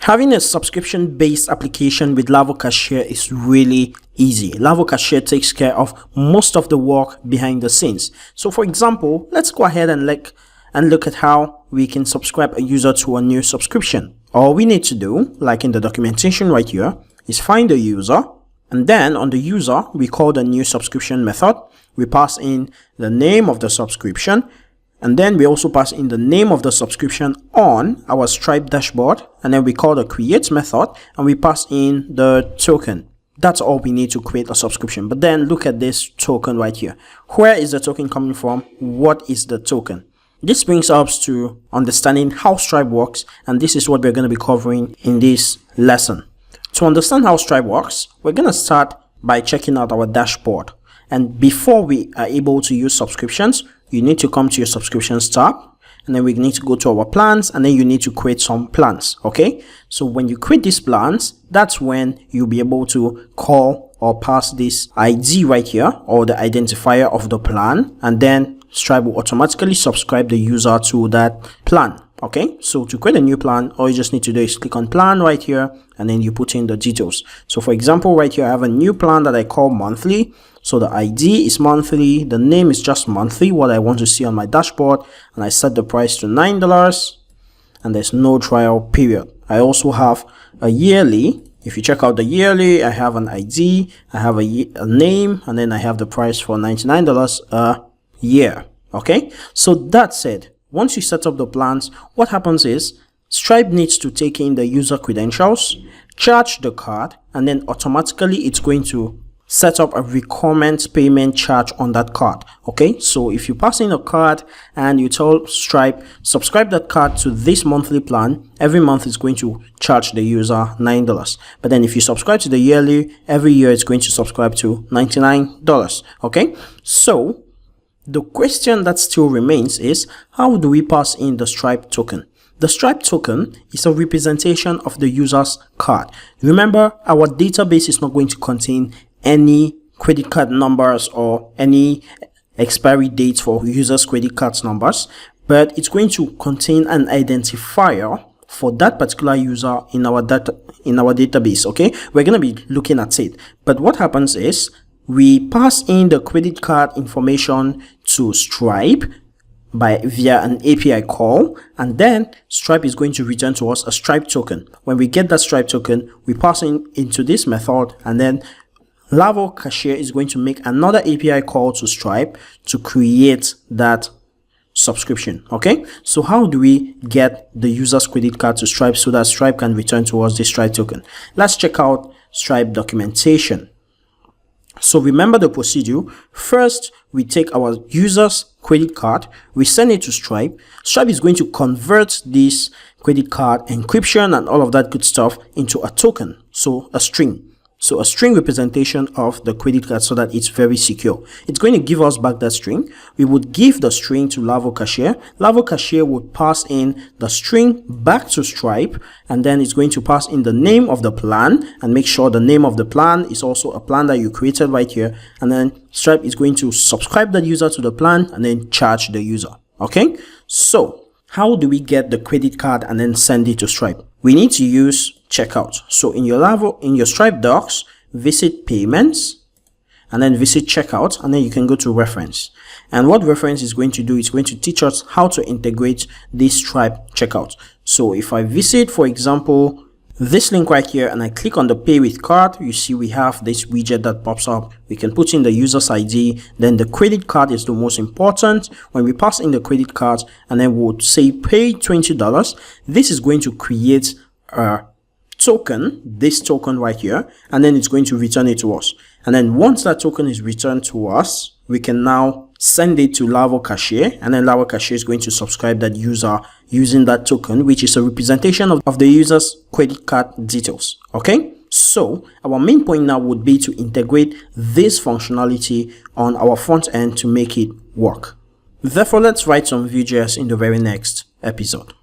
Having a subscription-based application with Laravel Cashier is really easy. Laravel Cashier takes care of most of the work behind the scenes. So for example, let's go ahead and look at how we can subscribe a user to a new subscription. All we need to do, like in the documentation right here, is find the user, and then on the user, we call the new subscription method. We pass in the name of the subscription, and then we also pass in the name of the subscription on our Stripe dashboard, and then we call the create method and we pass in the token. That's all we need to create a subscription. But then look at this token right here. Where is the token coming from? What is the token? This brings us to understanding how Stripe works, and this is what we're going to be covering in this lesson. To understand how Stripe works, we're going to start by checking out our dashboard. And before we are able to use subscriptions, you need to come to your subscriptions tab, and then we need to go to our plans, and then you need to create some plans. Okay, so when you create these plans, that's when you'll be able to call or pass this ID right here, or the identifier of the plan, and then Stripe will automatically subscribe the user to that plan. Okay, so to create a new plan, all you just need to do is click on plan right here, and then you put in the details. So for example, right here I have a new plan that I call monthly. So the ID is monthly, the name is just monthly, what I want to see on my dashboard, and I set the price to $9, and there's no trial period. I also have a yearly. If you check out the yearly, I have an ID, I have a name, and then I have the price for $99 a year. Okay, so that's it. Once you set up the plans, what happens is Stripe needs to take in the user credentials, charge the card, and then automatically it's going to set up a recurrent payment charge on that card. Okay, so if you pass in a card and you tell Stripe subscribe that card to this monthly plan, every month it's going to charge the user $9. But then if you subscribe to the yearly, every year it's going to subscribe to $99. Okay, so the question that still remains is, how do we pass in the Stripe token? The Stripe token is a representation of the user's card. Remember, our database is not going to contain any credit card numbers or any expiry dates for users' credit cards numbers, but it's going to contain an identifier for that particular user in our database. Okay, we're going to be looking at it. But what happens is we pass in the credit card information to Stripe via an API call, and then Stripe is going to return to us a Stripe token. When we get that Stripe token, we pass into this method, and then Laravel Cashier is going to make another API call to Stripe to create that subscription. Okay, so how do we get the user's credit card to Stripe so that Stripe can return to us the Stripe token? Let's check out Stripe documentation. So remember the procedure. First, we take our user's credit card, we send it to Stripe. Stripe is going to convert this credit card encryption and all of that good stuff into a token, so a string. So a string representation of the credit card so that it's very secure. It's going to give us back that string. We would give the string to Laravel Cashier. Laravel Cashier would pass in the string back to Stripe, and then it's going to pass in the name of the plan and make sure the name of the plan is also a plan that you created right here. And then Stripe is going to subscribe that user to the plan and then charge the user. Okay, so how do we get the credit card and then send it to Stripe? We need to use checkout. So in your Stripe docs, visit payments and then visit checkout, and then you can go to reference. And what reference is going to do is going to teach us how to integrate this Stripe checkout. So if I visit, for example, this link right here, and I click on the pay with card, you see we have this widget that pops up. We can put in the user's ID, then the credit card is the most important. When we pass in the credit card and then we'll say pay $20, this is going to create a token, this token right here, and then it's going to return it to us. And then once that token is returned to us, we can now send it to Laravel Cashier, and then Laravel Cashier is going to subscribe that user using that token, which is a representation of the user's credit card details. Okay, so our main point now would be to integrate this functionality on our front end to make it work. Therefore, let's write some Vue.js in the very next episode.